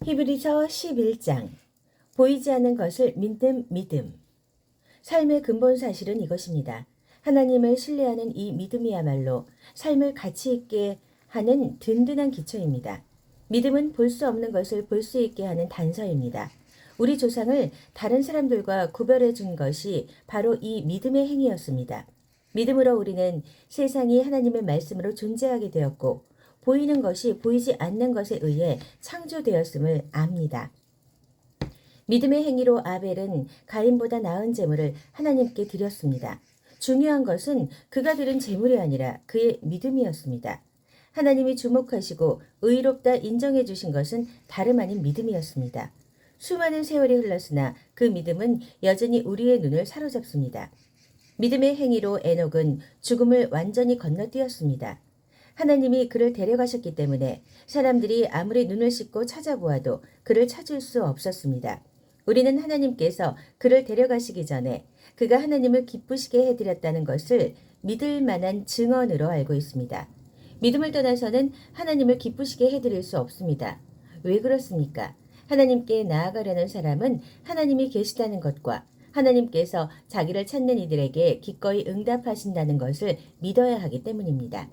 히브리서 11장 보이지 않는 것을 믿는 믿음. 삶의 근본 사실은 이것입니다. 하나님을 신뢰하는 이 믿음이야말로 삶을 가치 있게 하는 든든한 기초입니다. 믿음은 볼 수 없는 것을 볼 수 있게 하는 단서입니다. 우리 조상을 다른 사람들과 구별해 준 것이 바로 이 믿음의 행위였습니다. 믿음으로 우리는 세상이 하나님의 말씀으로 존재하게 되었고 보이는 것이 보이지 않는 것에 의해 창조되었음을 압니다. 믿음의 행위로 아벨은 가인보다 나은 제물을 하나님께 드렸습니다. 중요한 것은 그가 드린 제물이 아니라 그의 믿음이었습니다. 하나님이 주목하시고 의롭다 인정해 주신 것은 다름 아닌 믿음이었습니다. 수많은 세월이 흘렀으나 그 믿음은 여전히 우리의 눈을 사로잡습니다. 믿음의 행위로 에녹은 죽음을 완전히 건너뛰었습니다. 하나님이 그를 데려가셨기 때문에 사람들이 아무리 눈을 씻고 찾아보아도 그를 찾을 수 없었습니다. 우리는 하나님께서 그를 데려가시기 전에 그가 하나님을 기쁘시게 해드렸다는 것을 믿을 만한 증언으로 알고 있습니다. 믿음을 떠나서는 하나님을 기쁘시게 해드릴 수 없습니다. 왜 그렇습니까? 하나님께 나아가려는 사람은 하나님이 계시다는 것과 하나님께서 자기를 찾는 이들에게 기꺼이 응답하신다는 것을 믿어야 하기 때문입니다.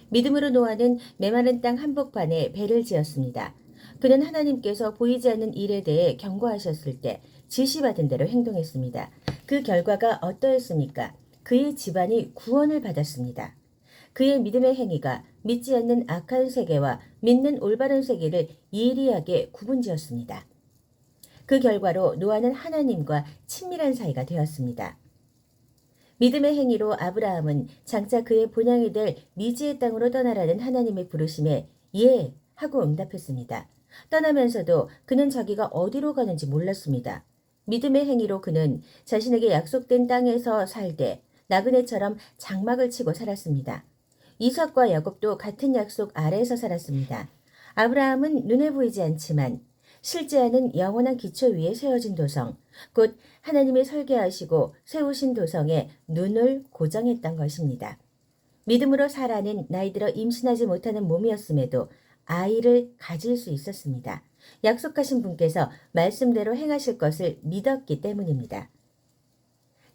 믿음으로 노아는 메마른 땅 한복판에 배를 지었습니다. 그는 하나님께서 보이지 않는 일에 대해 경고하셨을 때 지시받은 대로 행동했습니다. 그 결과가 어떠했습니까? 그의 집안이 구원을 받았습니다. 그의 믿음의 행위가 믿지 않는 악한 세계와 믿는 올바른 세계를 예리하게 구분지었습니다. 그 결과로 노아는 하나님과 친밀한 사이가 되었습니다. 믿음의 행위로 아브라함은 장차 그의 본향이 될 미지의 땅으로 떠나라는 하나님의 부르심에 예 하고 응답했습니다. 떠나면서도 그는 자기가 어디로 가는지 몰랐습니다. 믿음의 행위로 그는 자신에게 약속된 땅에서 살되 나그네처럼 장막을 치고 살았습니다. 이삭과 야곱도 같은 약속 아래에서 살았습니다. 아브라함은 눈에 보이지 않지만 실제하는 영원한 기초 위에 세워진 도성, 곧 하나님이 설계하시고 세우신 도성에 눈을 고정했던 것입니다. 믿음으로 사라는 나이 들어 임신하지 못하는 몸이었음에도 아이를 가질 수 있었습니다. 약속하신 분께서 말씀대로 행하실 것을 믿었기 때문입니다.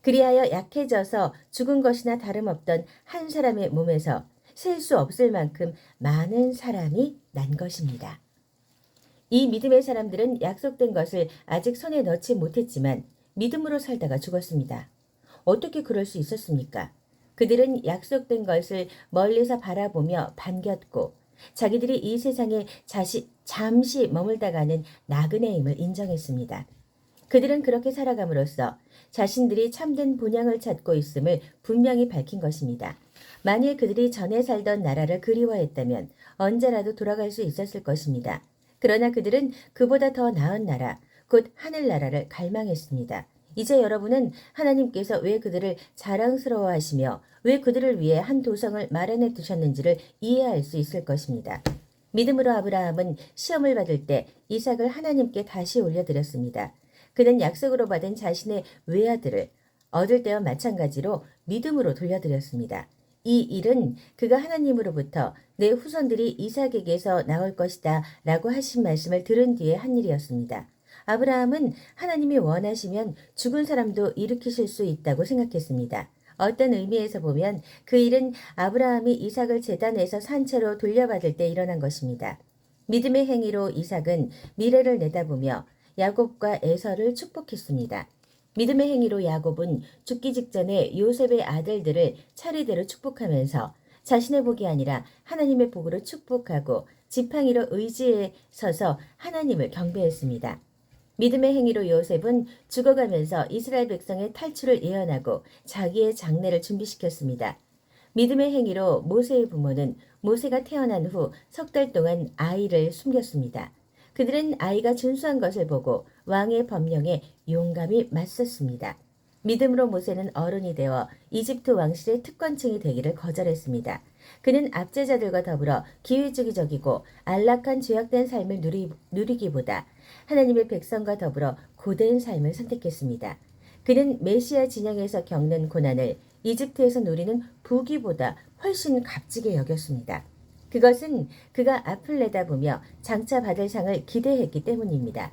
그리하여 약해져서 죽은 것이나 다름없던 한 사람의 몸에서 셀 수 없을 만큼 많은 사람이 난 것입니다. 이 믿음의 사람들은 약속된 것을 아직 손에 넣지 못했지만 믿음으로 살다가 죽었습니다. 어떻게 그럴 수 있었습니까? 그들은 약속된 것을 멀리서 바라보며 반겼고 자기들이 이 세상에 잠시 머물다가는 나그네임을 인정했습니다. 그들은 그렇게 살아감으로써 자신들이 참된 본향을 찾고 있음을 분명히 밝힌 것입니다. 만일 그들이 전에 살던 나라를 그리워했다면 언제라도 돌아갈 수 있었을 것입니다. 그러나 그들은 그보다 더 나은 나라, 곧 하늘나라를 갈망했습니다. 이제 여러분은 하나님께서 왜 그들을 자랑스러워하시며 왜 그들을 위해 한 도성을 마련해 두셨는지를 이해할 수 있을 것입니다. 믿음으로 아브라함은 시험을 받을 때 이삭을 하나님께 다시 올려드렸습니다. 그는 약속으로 받은 자신의 외아들을 얻을 때와 마찬가지로 믿음으로 돌려드렸습니다. 이 일은 그가 하나님으로부터 내 후손들이 이삭에게서 나올 것이다 라고 하신 말씀을 들은 뒤에 한 일이었습니다. 아브라함은 하나님이 원하시면 죽은 사람도 일으키실 수 있다고 생각했습니다. 어떤 의미에서 보면 그 일은 아브라함이 이삭을 제단에서 산채로 돌려받을 때 일어난 것입니다. 믿음의 행위로 이삭은 미래를 내다보며 야곱과 에서를 축복했습니다. 믿음의 행위로 야곱은 죽기 직전에 요셉의 아들들을 차례대로 축복하면서 자신의 복이 아니라 하나님의 복으로 축복하고 지팡이로 의지에 서서 하나님을 경배했습니다. 믿음의 행위로 요셉은 죽어가면서 이스라엘 백성의 탈출을 예언하고 자기의 장례를 준비시켰습니다. 믿음의 행위로 모세의 부모는 모세가 태어난 후 석 달 동안 아이를 숨겼습니다. 그들은 아이가 준수한 것을 보고 왕의 법령에 용감히 맞섰습니다. 믿음으로 모세는 어른이 되어 이집트 왕실의 특권층이 되기를 거절했습니다. 그는 압제자들과 더불어 기회주의적이고 안락한 죄악된 삶을 누리기보다 하나님의 백성과 더불어 고된 삶을 선택했습니다. 그는 메시아 진영에서 겪는 고난을 이집트에서 누리는 부귀보다 훨씬 값지게 여겼습니다. 그것은 그가 앞을 내다보며 장차 받을 상을 기대했기 때문입니다.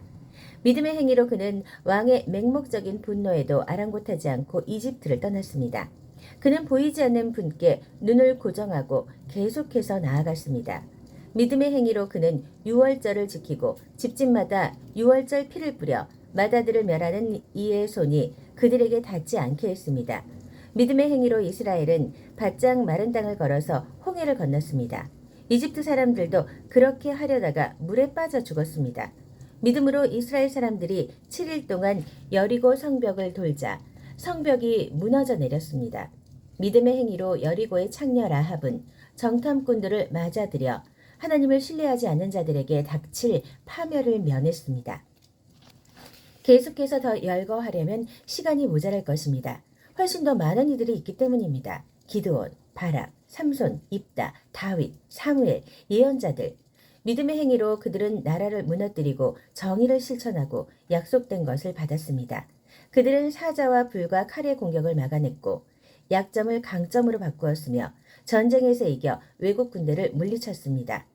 믿음의 행위로 그는 왕의 맹목적인 분노에도 아랑곳하지 않고 이집트를 떠났습니다. 그는 보이지 않는 분께 눈을 고정하고 계속해서 나아갔습니다. 믿음의 행위로 그는 유월절을 지키고 집집마다 유월절 피를 뿌려 맏아들을 멸하는 이의 손이 그들에게 닿지 않게 했습니다. 믿음의 행위로 이스라엘은 바짝 마른 땅을 걸어서 홍해를 건넜습니다. 이집트 사람들도 그렇게 하려다가 물에 빠져 죽었습니다. 믿음으로 이스라엘 사람들이 7일 동안 여리고 성벽을 돌자 성벽이 무너져 내렸습니다. 믿음의 행위로 여리고의 창녀 라합은 정탐꾼들을 맞아들여 하나님을 신뢰하지 않는 자들에게 닥칠 파멸을 면했습니다. 계속해서 더 열거하려면 시간이 모자랄 것입니다. 훨씬 더 많은 이들이 있기 때문입니다. 기드온, 바락, 삼손, 입다, 다윗, 사무엘, 예언자들. 믿음의 행위로 그들은 나라를 무너뜨리고 정의를 실천하고 약속된 것을 받았습니다. 그들은 사자와 불과 칼의 공격을 막아냈고 약점을 강점으로 바꾸었으며 전쟁에서 이겨 외국 군대를 물리쳤습니다.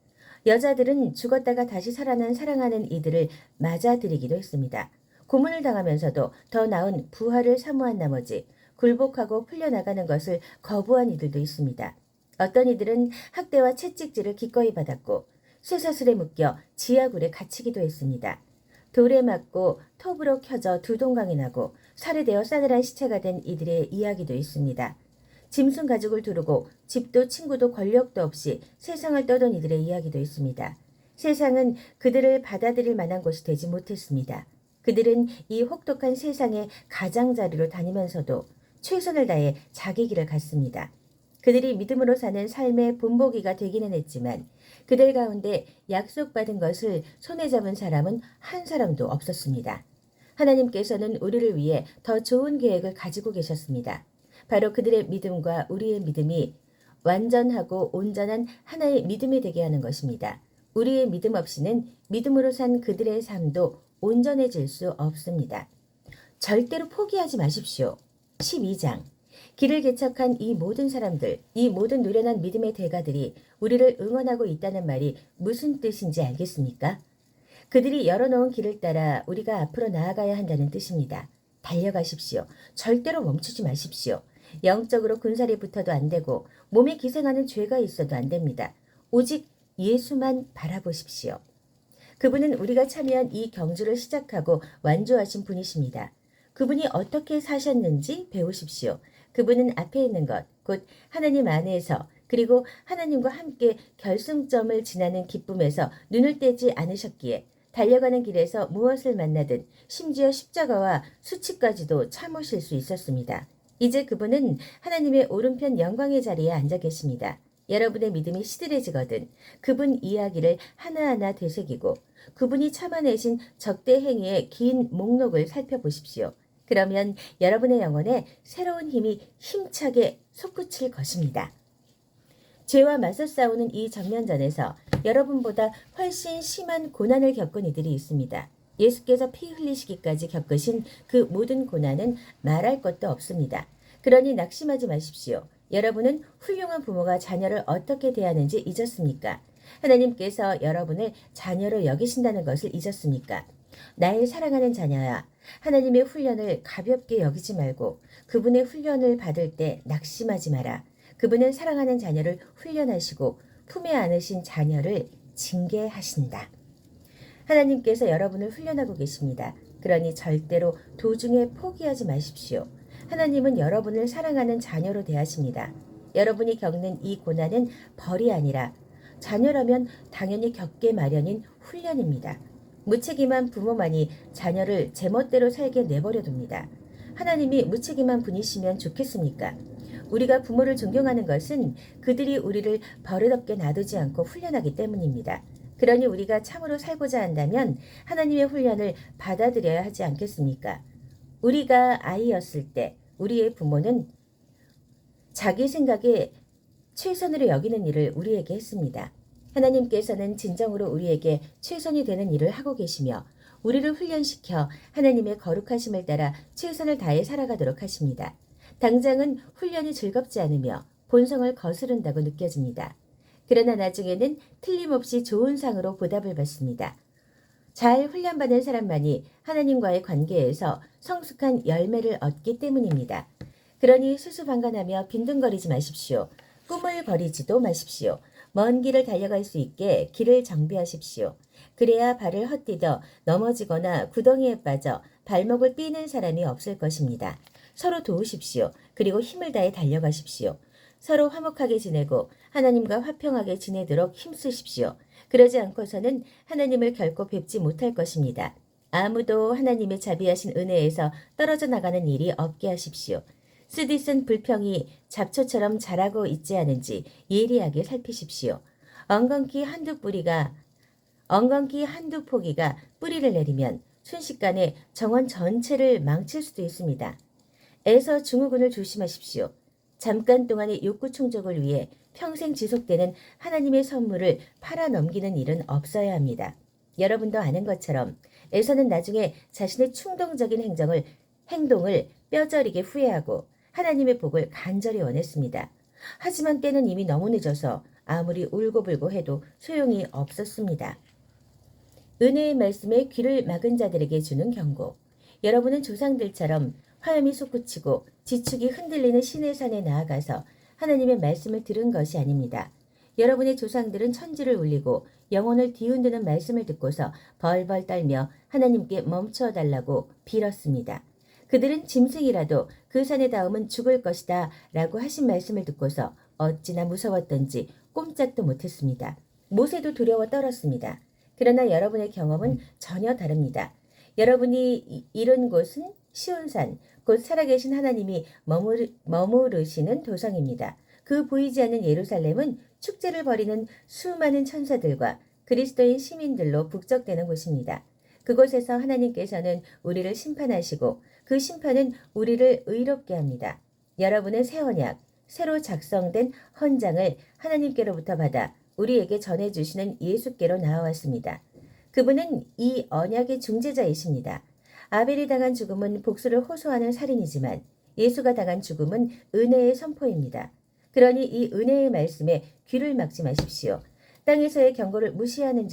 여자들은 죽었다가 다시 살아난 사랑하는 이들을 맞아들이기도 했습니다. 고문을 당하면서도 더 나은 부활을 사모한 나머지 굴복하고 풀려나가는 것을 거부한 이들도 있습니다. 어떤 이들은 학대와 채찍질을 기꺼이 받았고 쇠사슬에 묶여 지하굴에 갇히기도 했습니다. 돌에 맞고 톱으로 켜져 두동강이 나고 살해되어 싸늘한 시체가 된 이들의 이야기도 있습니다. 짐승 가죽을 두르고 집도 친구도 권력도 없이 세상을 떠돈 이들의 이야기도 있습니다. 세상은 그들을 받아들일 만한 곳이 되지 못했습니다. 그들은 이 혹독한 세상의 가장자리로 다니면서도 최선을 다해 자기 길을 갔습니다. 그들이 믿음으로 사는 삶의 본보기가 되기는 했지만 그들 가운데 약속받은 것을 손에 잡은 사람은 한 사람도 없었습니다. 하나님께서는 우리를 위해 더 좋은 계획을 가지고 계셨습니다. 바로 그들의 믿음과 우리의 믿음이 완전하고 온전한 하나의 믿음이 되게 하는 것입니다. 우리의 믿음 없이는 믿음으로 산 그들의 삶도 온전해질 수 없습니다. 절대로 포기하지 마십시오. 12장 길을 개척한 이 모든 사람들, 이 모든 노련한 믿음의 대가들이 우리를 응원하고 있다는 말이 무슨 뜻인지 알겠습니까? 그들이 열어놓은 길을 따라 우리가 앞으로 나아가야 한다는 뜻입니다. 달려가십시오. 절대로 멈추지 마십시오. 영적으로 군살이 붙어도 안 되고 몸에 기생하는 죄가 있어도 안 됩니다. 오직 예수만 바라보십시오. 그분은 우리가 참여한 이 경주를 시작하고 완주하신 분이십니다. 그분이 어떻게 사셨는지 배우십시오. 그분은 앞에 있는 것, 곧 하나님 안에서 그리고 하나님과 함께 결승점을 지나는 기쁨에서 눈을 떼지 않으셨기에 달려가는 길에서 무엇을 만나든 심지어 십자가와 수치까지도 참으실 수 있었습니다. 이제 그분은 하나님의 오른편 영광의 자리에 앉아 계십니다. 여러분의 믿음이 시들해지거든 그분 이야기를 하나하나 되새기고 그분이 참아내신 적대 행위의 긴 목록을 살펴보십시오. 그러면 여러분의 영혼에 새로운 힘이 힘차게 솟구칠 것입니다. 죄와 맞서 싸우는 이 정면전에서 여러분보다 훨씬 심한 고난을 겪은 이들이 있습니다. 예수께서 피 흘리시기까지 겪으신 그 모든 고난은 말할 것도 없습니다. 그러니 낙심하지 마십시오. 여러분은 훌륭한 부모가 자녀를 어떻게 대하는지 잊었습니까? 하나님께서 여러분을 자녀로 여기신다는 것을 잊었습니까? 나의 사랑하는 자녀야, 하나님의 훈련을 가볍게 여기지 말고 그분의 훈련을 받을 때 낙심하지 마라. 그분은 사랑하는 자녀를 훈련하시고 품에 안으신 자녀를 징계하신다. 하나님께서 여러분을 훈련하고 계십니다. 그러니 절대로 도중에 포기하지 마십시오. 하나님은 여러분을 사랑하는 자녀로 대하십니다. 여러분이 겪는 이 고난은 벌이 아니라 자녀라면 당연히 겪게 마련인 훈련입니다. 무책임한 부모만이 자녀를 제멋대로 살게 내버려둡니다. 하나님이 무책임한 분이시면 좋겠습니까? 우리가 부모를 존경하는 것은 그들이 우리를 버릇없게 놔두지 않고 훈련하기 때문입니다. 그러니 우리가 참으로 살고자 한다면 하나님의 훈련을 받아들여야 하지 않겠습니까? 우리가 아이였을 때 우리의 부모는 자기 생각에 최선으로 여기는 일을 우리에게 했습니다. 하나님께서는 진정으로 우리에게 최선이 되는 일을 하고 계시며 우리를 훈련시켜 하나님의 거룩하심을 따라 최선을 다해 살아가도록 하십니다. 당장은 훈련이 즐겁지 않으며 본성을 거스른다고 느껴집니다. 그러나 나중에는 틀림없이 좋은 상으로 보답을 받습니다. 잘 훈련받은 사람만이 하나님과의 관계에서 성숙한 열매를 얻기 때문입니다. 그러니 수수방관하며 빈둥거리지 마십시오. 꿈을 버리지도 마십시오. 먼 길을 달려갈 수 있게 길을 정비하십시오. 그래야 발을 헛디뎌 넘어지거나 구덩이에 빠져 발목을 삐는 사람이 없을 것입니다. 서로 도우십시오. 그리고 힘을 다해 달려가십시오. 서로 화목하게 지내고 하나님과 화평하게 지내도록 힘쓰십시오. 그러지 않고서는 하나님을 결코 뵙지 못할 것입니다. 아무도 하나님의 자비하신 은혜에서 떨어져 나가는 일이 없게 하십시오. 쓰디쓴 불평이 잡초처럼 자라고 있지 않은지 예리하게 살피십시오. 엉겅퀴 한두 포기가 뿌리를 내리면 순식간에 정원 전체를 망칠 수도 있습니다. 에서 증후군을 조심하십시오. 잠깐 동안의 욕구 충족을 위해 평생 지속되는 하나님의 선물을 팔아넘기는 일은 없어야 합니다. 여러분도 아는 것처럼 에서는 나중에 자신의 충동적인 행동을 뼈저리게 후회하고 하나님의 복을 간절히 원했습니다. 하지만 때는 이미 너무 늦어서 아무리 울고불고 해도 소용이 없었습니다. 은혜의 말씀에 귀를 막은 자들에게 주는 경고. 여러분은 조상들처럼 화염이 솟구치고 지축이 흔들리는 시내 산에 나아가서 하나님의 말씀을 들은 것이 아닙니다. 여러분의 조상들은 천지를 울리고 영혼을 뒤흔드는 말씀을 듣고서 벌벌 떨며 하나님께 멈춰 달라고 빌었습니다. 그들은 짐승이라도 그 산에 닿으면 죽을 것이다 라고 하신 말씀을 듣고서 어찌나 무서웠던지 꼼짝도 못했습니다. 모세도 두려워 떨었습니다. 그러나 여러분의 경험은 전혀 다릅니다. 여러분이 이른 곳은 시온산, 곧 살아계신 하나님이 머무르시는 도성입니다. 그 보이지 않는 예루살렘은 축제를 벌이는 수많은 천사들과 그리스도인 시민들로 북적대는 곳입니다. 그곳에서 하나님께서는 우리를 심판하시고 그 심판은 우리를 의롭게 합니다. 여러분은 새 언약, 새로 작성된 헌장을 하나님께로부터 받아 우리에게 전해주시는 예수께로 나아왔습니다. 그분은 이 언약의 중재자이십니다. 아벨이 당한 죽음은 복수를 호소하는 살인이지만 예수가 당한 죽음은 은혜의 선포입니다. 그러니 이 은혜의 말씀에 귀를 막지 마십시오. 땅에서의 경고를 무시한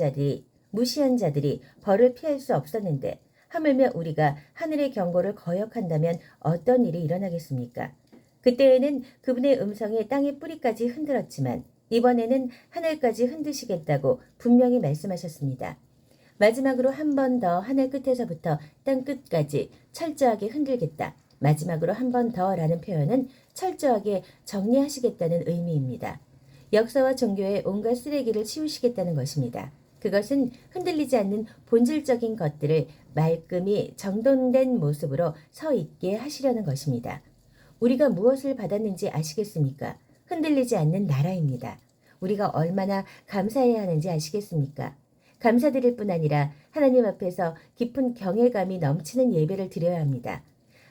자들이 벌을 피할 수 없었는데 하물며 우리가 하늘의 경고를 거역한다면 어떤 일이 일어나겠습니까? 그때에는 그분의 음성이 땅의 뿌리까지 흔들었지만 이번에는 하늘까지 흔드시겠다고 분명히 말씀하셨습니다. 마지막으로 한 번 더 하늘 끝에서부터 땅 끝까지 철저하게 흔들겠다. 마지막으로 한 번 더라는 표현은 철저하게 정리하시겠다는 의미입니다. 역사와 종교의 온갖 쓰레기를 치우시겠다는 것입니다. 그것은 흔들리지 않는 본질적인 것들을 말끔히 정돈된 모습으로 서 있게 하시려는 것입니다. 우리가 무엇을 받았는지 아시겠습니까? 흔들리지 않는 나라입니다. 우리가 얼마나 감사해야 하는지 아시겠습니까? 감사드릴 뿐 아니라 하나님 앞에서 깊은 경외감이 넘치는 예배를 드려야 합니다.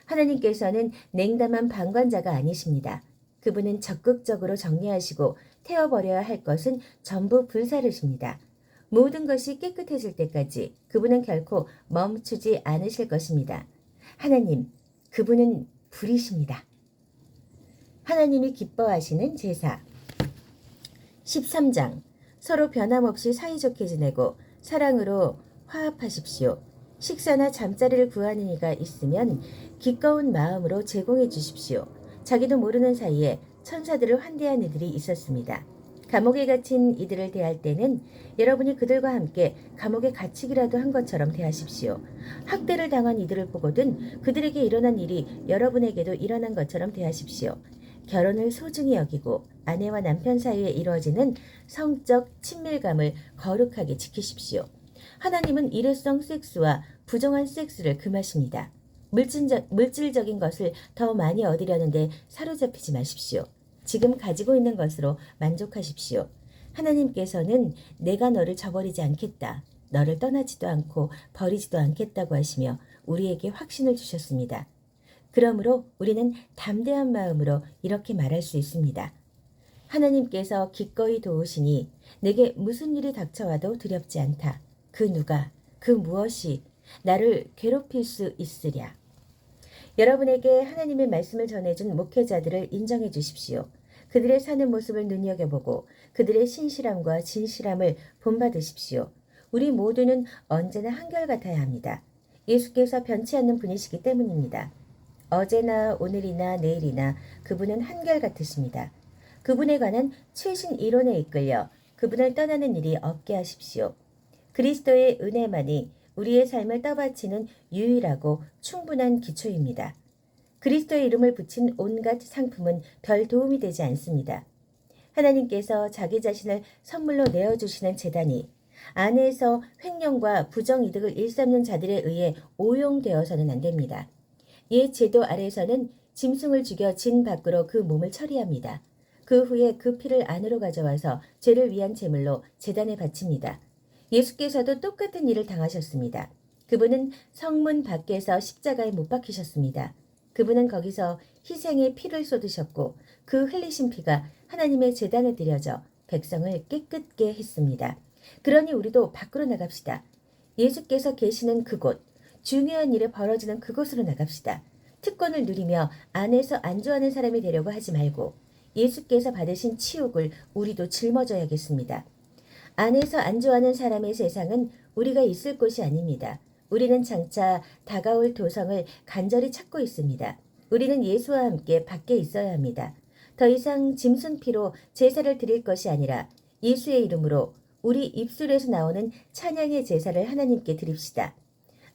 하나님께서는 냉담한 방관자가 아니십니다. 그분은 적극적으로 정리하시고 태워버려야 할 것은 전부 불사르십니다. 모든 것이 깨끗해질 때까지 그분은 결코 멈추지 않으실 것입니다. 하나님, 그분은 불이십니다. 하나님이 기뻐하시는 제사. 13장. 서로 변함없이 사이좋게 지내고 사랑으로 화합하십시오. 식사나 잠자리를 구하는 이가 있으면 기꺼운 마음으로 제공해 주십시오. 자기도 모르는 사이에 천사들을 환대한 이들이 있었습니다. 감옥에 갇힌 이들을 대할 때는 여러분이 그들과 함께 감옥에 갇히기라도 한 것처럼 대하십시오. 학대를 당한 이들을 보거든 그들에게 일어난 일이 여러분에게도 일어난 것처럼 대하십시오. 결혼을 소중히 여기고 아내와 남편 사이에 이루어지는 성적 친밀감을 거룩하게 지키십시오. 하나님은 일회성 섹스와 부정한 섹스를 금하십니다. 물질적인 것을 더 많이 얻으려는데 사로잡히지 마십시오. 지금 가지고 있는 것으로 만족하십시오. 하나님께서는 내가 너를 저버리지 않겠다. 너를 떠나지도 않고 버리지도 않겠다고 하시며 우리에게 확신을 주셨습니다. 그러므로 우리는 담대한 마음으로 이렇게 말할 수 있습니다. 하나님께서 기꺼이 도우시니 내게 무슨 일이 닥쳐와도 두렵지 않다. 그 누가, 그 무엇이 나를 괴롭힐 수 있으랴. 여러분에게 하나님의 말씀을 전해준 목회자들을 인정해 주십시오. 그들의 사는 모습을 눈여겨보고 그들의 신실함과 진실함을 본받으십시오. 우리 모두는 언제나 한결같아야 합니다. 예수께서 변치 않는 분이시기 때문입니다. 어제나 오늘이나 내일이나 그분은 한결같으십니다. 그분에 관한 최신 이론에 이끌려 그분을 떠나는 일이 없게 하십시오. 그리스도의 은혜만이 우리의 삶을 떠받치는 유일하고 충분한 기초입니다. 그리스도의 이름을 붙인 온갖 상품은 별 도움이 되지 않습니다. 하나님께서 자기 자신을 선물로 내어주시는 재단이 안에서 횡령과 부정이득을 일삼는 자들에 의해 오용되어서는 안 됩니다. 옛 제도 아래에서는 짐승을 죽여 진 밖으로 그 몸을 처리합니다. 그 후에 그 피를 안으로 가져와서 죄를 위한 제물로 제단에 바칩니다. 예수께서도 똑같은 일을 당하셨습니다. 그분은 성문 밖에서 십자가에 못 박히셨습니다. 그분은 거기서 희생의 피를 쏟으셨고 그 흘리신 피가 하나님의 제단에 드려져 백성을 깨끗게 했습니다. 그러니 우리도 밖으로 나갑시다. 예수께서 계시는 그곳, 중요한 일이 벌어지는 그곳으로 나갑시다. 특권을 누리며 안에서 안주하는 사람이 되려고 하지 말고 예수께서 받으신 치욕을 우리도 짊어져야겠습니다. 안에서 안주하는 사람의 세상은 우리가 있을 곳이 아닙니다. 우리는 장차 다가올 도성을 간절히 찾고 있습니다. 우리는 예수와 함께 밖에 있어야 합니다. 더 이상 짐승 피로 제사를 드릴 것이 아니라 예수의 이름으로 우리 입술에서 나오는 찬양의 제사를 하나님께 드립시다.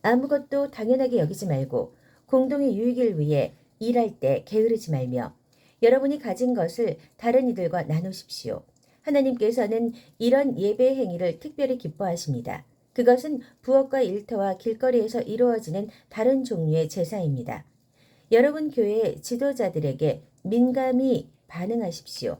아무것도 당연하게 여기지 말고 공동의 유익을 위해 일할 때 게으르지 말며 여러분이 가진 것을 다른 이들과 나누십시오. 하나님께서는 이런 예배 행위를 특별히 기뻐하십니다. 그것은 부엌과 일터와 길거리에서 이루어지는 다른 종류의 제사입니다. 여러분 교회의 지도자들에게 민감히 반응하십시오.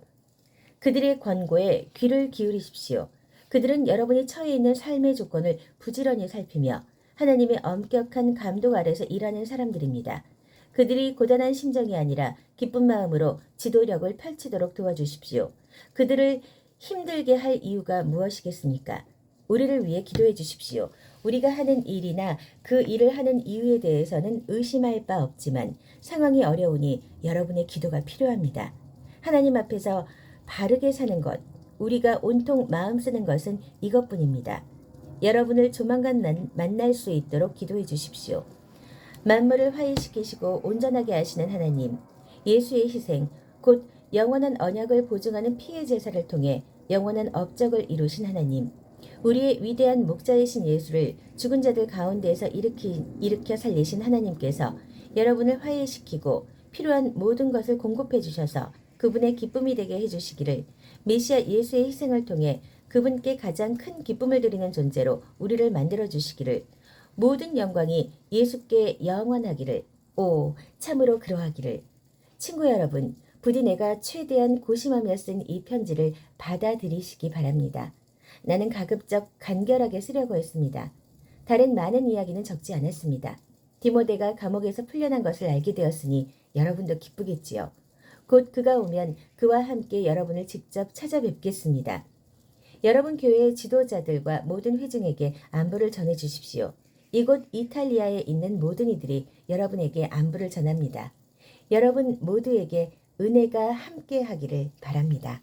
그들의 권고에 귀를 기울이십시오. 그들은 여러분이 처해 있는 삶의 조건을 부지런히 살피며 하나님의 엄격한 감독 아래서 일하는 사람들입니다. 그들이 고단한 심정이 아니라 기쁜 마음으로 지도력을 펼치도록 도와주십시오. 그들을 힘들게 할 이유가 무엇이겠습니까? 우리를 위해 기도해 주십시오. 우리가 하는 일이나 그 일을 하는 이유에 대해서는 의심할 바 없지만 상황이 어려우니 여러분의 기도가 필요합니다. 하나님 앞에서 바르게 사는 것, 우리가 온통 마음 쓰는 것은 이것뿐입니다. 여러분을 조만간 만날 수 있도록 기도해 주십시오. 만물을 화해시키시고 온전하게 하시는 하나님, 예수의 희생, 곧 영원한 언약을 보증하는 피의 제사를 통해 영원한 업적을 이루신 하나님, 우리의 위대한 목자이신 예수를 죽은 자들 가운데에서 일으켜 살리신 하나님께서 여러분을 화해시키고 필요한 모든 것을 공급해 주셔서 그분의 기쁨이 되게 해주시기를 메시아 예수의 희생을 통해 그분께 가장 큰 기쁨을 드리는 존재로 우리를 만들어 주시기를 모든 영광이 예수께 영원하기를 참으로 그러하기를. 친구 여러분, 부디 내가 최대한 고심하며 쓴 이 편지를 받아들이시기 바랍니다. 나는 가급적 간결하게 쓰려고 했습니다. 다른 많은 이야기는 적지 않았습니다. 디모데가 감옥에서 풀려난 것을 알게 되었으니 여러분도 기쁘겠지요. 곧 그가 오면 그와 함께 여러분을 직접 찾아뵙겠습니다. 여러분 교회의 지도자들과 모든 회중에게 안부를 전해주십시오. 이곳 이탈리아에 있는 모든 이들이 여러분에게 안부를 전합니다. 여러분 모두에게 은혜가 함께 하기를 바랍니다.